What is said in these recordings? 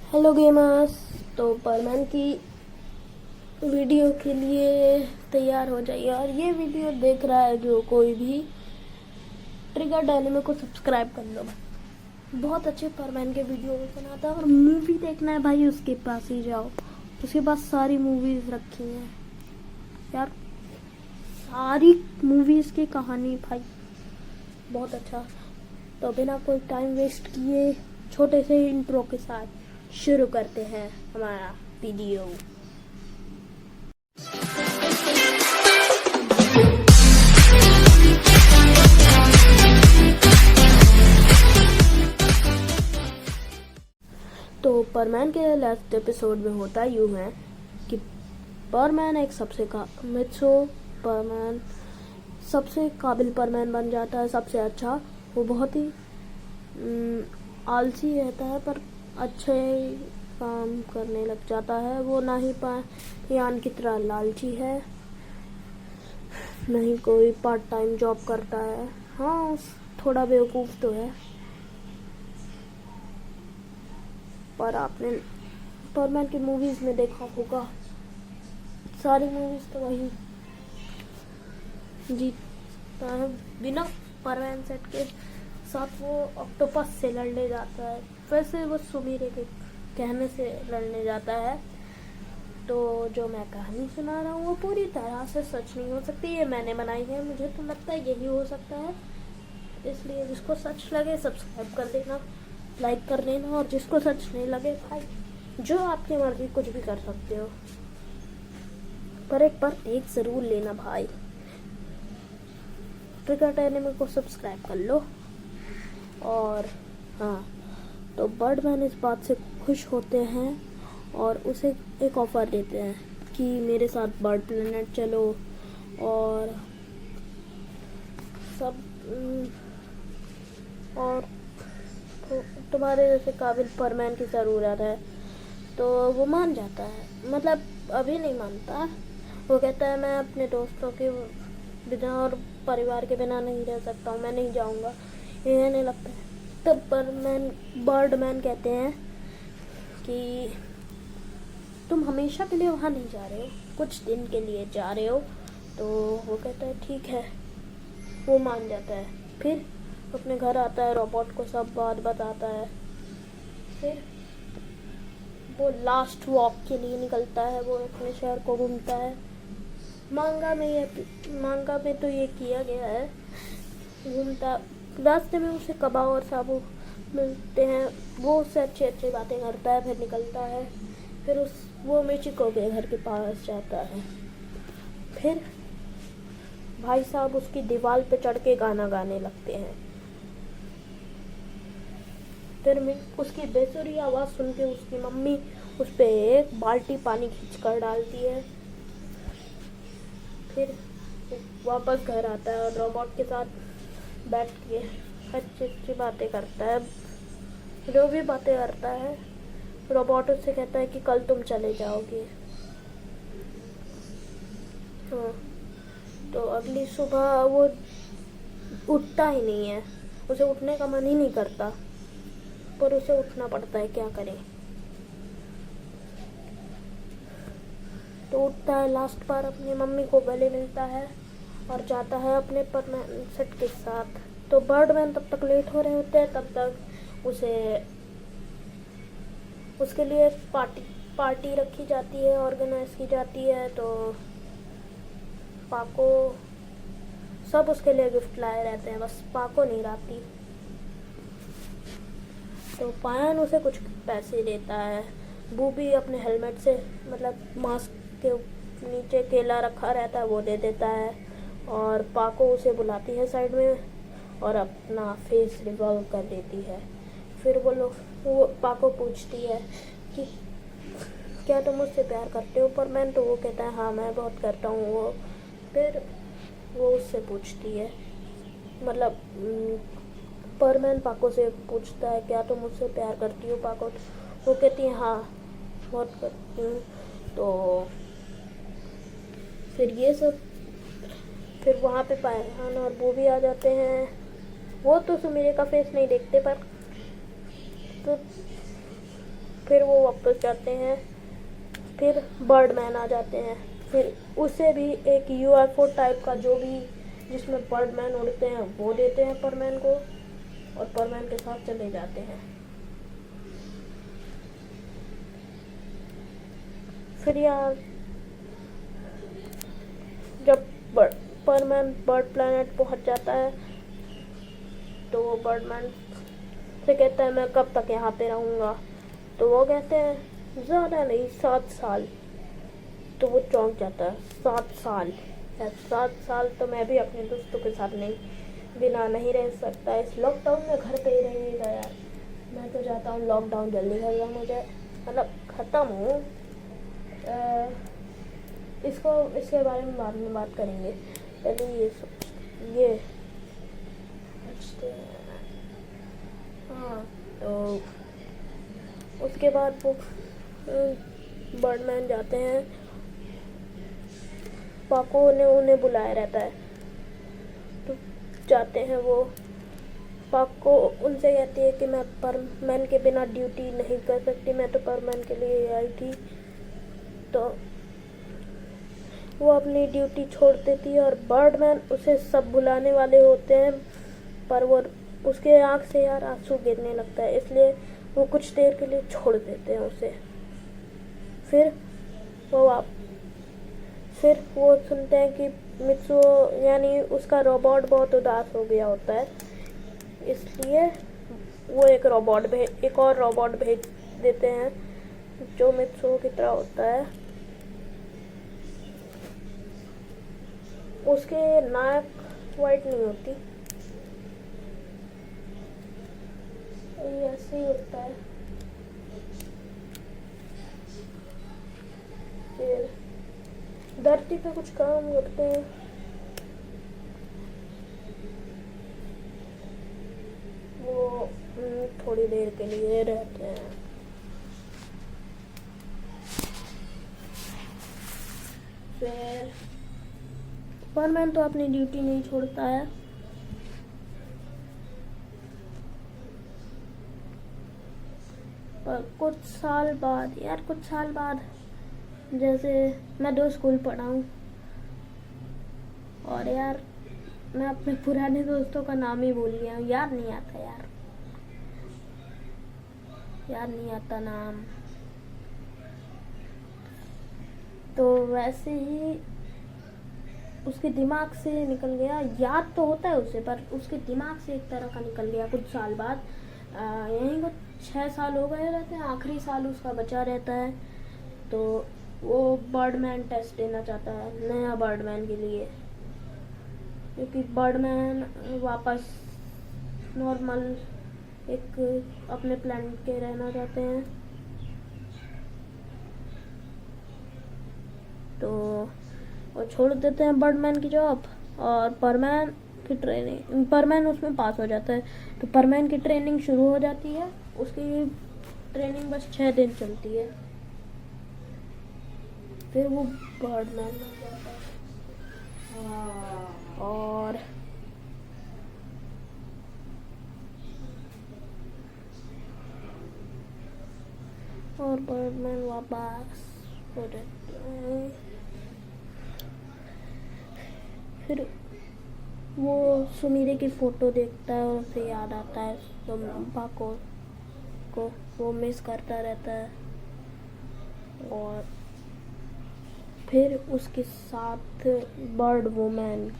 Hello gamers. तो परमान की video के लिए तैयार हो जाइए। और ये वीडियो देख रहा है जो कोई भी, ट्रिगर एनिमे को सब्सक्राइब कर लो। बहुत अच्छे परमान के वीडियो बनाता है। और मूवी देखना है भाई, उसके पास ही जाओ। उसके पास सारी मूवीज रखी हैं यार, सारी मूवीज की कहानी भाई बहुत अच्छा। तो बिना कोई टाइम वेस्ट किए छोटे से इंट्रो के साथ शुरू करते हैं हमारा वीडियो। तो परमैन के लास्ट एपिसोड में होता यूं है कि परमैन एक परमैन सबसे काबिल परमैन बन जाता है, सबसे अच्छा। वो बहुत ही आलसी रहता है पर अच्छे काम करने लग जाता है। वो ना ही यान की तरह लालची है, नहीं कोई पार्ट टाइम जॉब करता है। हाँ, थोड़ा बेवकूफ़ तो है, पर आपने परमैन की मूवीज में देखा होगा, सारी मूवीज तो वही जीतता है। बिना परमैन सेट के साथ वो ऑक्टोपस से लड़ने जाता है। वैसे वो सुमीरे के कहने से लड़ने जाता है। तो जो मैं कहानी सुना रहा हूँ वो पूरी तरह से सच नहीं हो सकती, ये मैंने बनाई है। मुझे तो लगता है यही हो सकता है, इसलिए जिसको सच लगे सब्सक्राइब कर देना, लाइक कर देना। और जिसको सच नहीं लगे भाई, जो आपकी मर्जी, कुछ भी कर सकते हो, पर एक बार देख जरूर लेना भाई। ट्रिगर एनिमे को सब्सक्राइब कर लो। और हाँ, तो बर्डमैन इस बात से खुश होते हैं और उसे एक ऑफ़र देते हैं कि मेरे साथ बर्ड प्लेनेट चलो और सब, और तुम्हारे जैसे काबिल परमैन की ज़रूरत है। तो वो मान जाता है, मतलब अभी नहीं मानता। वो कहता है मैं अपने दोस्तों के बिना और परिवार के बिना नहीं रह सकता हूँ, मैं नहीं जाऊँगा, ये नहीं लगता है। तब बर्डमैन कहते हैं कि तुम हमेशा के लिए वहाँ नहीं जा रहे हो, कुछ दिन के लिए जा रहे हो। तो वो कहता है ठीक है, वो मान जाता है। फिर अपने घर आता है, रोबोट को सब बात बताता है। फिर वो लास्ट वॉक के लिए निकलता है, वो अपने शहर को घूमता है। मांगा में तो ये किया गया है, घूमता। रास्ते में उसे कबा और साबू मिलते हैं, वो उससे अच्छी अच्छी बातें करता है। फिर निकलता है, फिर वो मिचिको के घर के पास जाता है। फिर भाई साहब उसकी दीवार पे चढ़ के गाना गाने लगते हैं। फिर उसकी बेसुरी आवाज़ सुन के उसकी मम्मी उस पर एक बाल्टी पानी खींच कर डालती है। फिर वापस घर आता है और रोबोट के साथ बैठ के अच्छी अच्छी बातें करता है। जो भी बातें करता है, रोबोट उससे कहता है कि कल तुम चले जाओगे। हाँ, तो अगली सुबह वो उठता ही नहीं है, उसे उठने का मन ही नहीं करता, पर उसे उठना पड़ता है, क्या करें। तो उठता है, लास्ट बार अपनी मम्मी को गले मिलता है और जाता है अपने परमैन सेट के साथ। तो बर्डमैन तब तक लेट हो रहे होते हैं, तब तक उसके लिए पार्टी रखी जाती है, ऑर्गेनाइज की जाती है। तो पाको सब उसके लिए गिफ्ट लाए रहते हैं, बस पाको नहीं लाती। तो पायन उसे कुछ पैसे देता है। बूबी अपने हेलमेट से, मतलब मास्क के नीचे केला रखा रहता है, वो दे देता है। और पाको उसे बुलाती है साइड में और अपना फेस रिवॉल्व कर देती है। फिर वो पाको पूछती है कि क्या तुम मुझसे प्यार करते हो परमैन? तो वो कहता है हाँ मैं बहुत करता हूँ। फिर वो उससे पूछती है, मतलब परमैन पाको से पूछता है क्या तुम मुझसे प्यार करती हो पाको? वो कहती है हाँ बहुत करती हूँ। तो फिर वहाँ पे पायन और वो भी आ जाते हैं। वो तो सुमीरे का फेस नहीं देखते, पर तो फिर वो वापस जाते हैं, फिर बर्डमैन आ जाते हैं, फिर उसे भी एक यूएफओ टाइप का जो भी जिसमें बर्डमैन उड़ते हैं वो देते हैं परमैन को, और परमैन के साथ चले जाते हैं। फिर यार जब परमैन बर्ड प्लैनेट पहुंच जाता है तो वो बर्डमैन से कहता है मैं कब तक यहाँ पे रहूँगा, तो वो कहते हैं ज़्यादा नहीं 7 साल। तो वो चौंक जाता है, 7 साल? 7 साल तो मैं भी अपने दोस्तों के साथ बिना नहीं रह सकता, इस लॉकडाउन में घर पे ही रहिएगा यार। मैं तो चाहता हूँ लॉकडाउन जल्दी खत्म हो जाए, मतलब ख़त्म हो। इसके बारे में बाद में बात करेंगे, पहले ये हाँ। तो उसके बाद वो बर्डमैन जाते हैं, पाको ने उन्हें बुलाया रहता है, तो जाते हैं वो। पाको उनसे कहती है कि मैं परमैन के बिना ड्यूटी नहीं कर सकती, मैं तो परमैन के लिए आई थी। तो वो अपनी ड्यूटी छोड़ देती है और बर्डमैन उसे सब बुलाने वाले होते हैं, पर वो उसके आँख से यार आंसू गिरने लगता है, इसलिए वो कुछ देर के लिए छोड़ देते हैं उसे। फिर वो सुनते हैं कि मित्सुओ यानी उसका रोबोट बहुत उदास हो गया होता है, इसलिए वो एक और रोबोट भेज देते हैं जो मित्सुओ की तरह होता है। उसके नाक वाइट नहीं होती, ऐसे ही होता है। फिर धरती पे कुछ काम करते हैं, वो थोड़ी देर के लिए रहते हैं। फिर परमैन तो अपनी ड्यूटी नहीं छोड़ता है, पर कुछ साल बाद जैसे मैं 2 स्कूल पढ़ा हूँ, और यार मैं अपने पुराने दोस्तों का नाम ही भूल गया हूँ, याद नहीं आता नाम। तो वैसे ही उसके दिमाग से निकल गया, याद तो होता है उसे पर उसके दिमाग से एक तरह का निकल गया कुछ साल बाद। यहीं को 6 साल हो गए रहते हैं, आखिरी साल उसका बचा रहता है। तो वो बर्डमैन टेस्ट देना चाहता है नया बर्डमैन के लिए, क्योंकि बर्डमैन वापस नॉर्मल एक अपने प्लैनेट के रहना चाहते हैं। तो वो छोड़ देते हैं बर्डमैन की जॉब, और परमैन उसमें पास हो जाता है। तो परमैन की ट्रेनिंग शुरू हो जाती है, उसकी ट्रेनिंग बस 6 दिन चलती है, फिर वो बर्डमैन बन जाता है। और बर्डमैन वापस हो जाता है। फिर वो सुमीरे की फ़ोटो देखता है और उसे याद आता है पाको को, वो मिस करता रहता है। और फिर उसके साथ बर्ड वुमन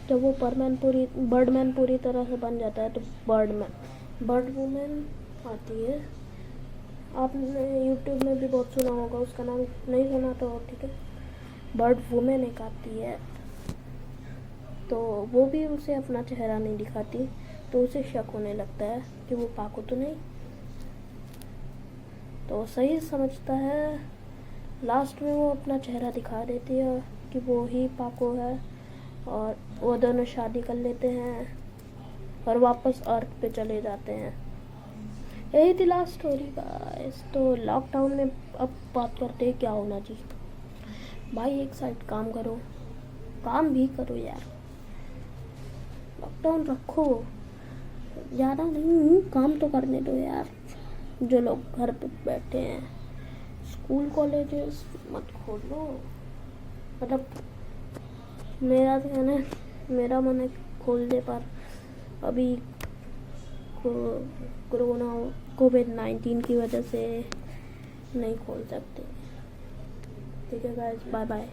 जब वो बर्डमैन पूरी तरह से बन जाता है तो बर्ड वुमन आती है। आपने यूट्यूब में भी बहुत सुना होगा, उसका नाम नहीं सुना तो ठीक है, बर्ड वुमन एक आती है। तो वो भी उसे अपना चेहरा नहीं दिखाती, तो उसे शक होने लगता है कि वो पाको तो नहीं। तो सही समझता है, लास्ट में वो अपना चेहरा दिखा देती है कि वो ही पाको है, और वो दोनों शादी कर लेते हैं और वापस अर्थ पे चले जाते हैं। यही थी लास्ट स्टोरी गाइस। तो लॉकडाउन में अब बात करते हैं क्या होना चाहिए। भाई एक साइड काम करो, काम भी करो यार, लॉकडाउन रखो, ज़्यादा नहीं काम तो करने दो यार। जो लोग घर पे बैठे हैं, स्कूल कॉलेजेस मत खोलो। मतलब मेरा तो कहना है, मेरा मन है खोल दे, पर अभी कोरोना कोविड-19 की वजह से नहीं खोल सकते। ठीक है गाइस, बाय बाय।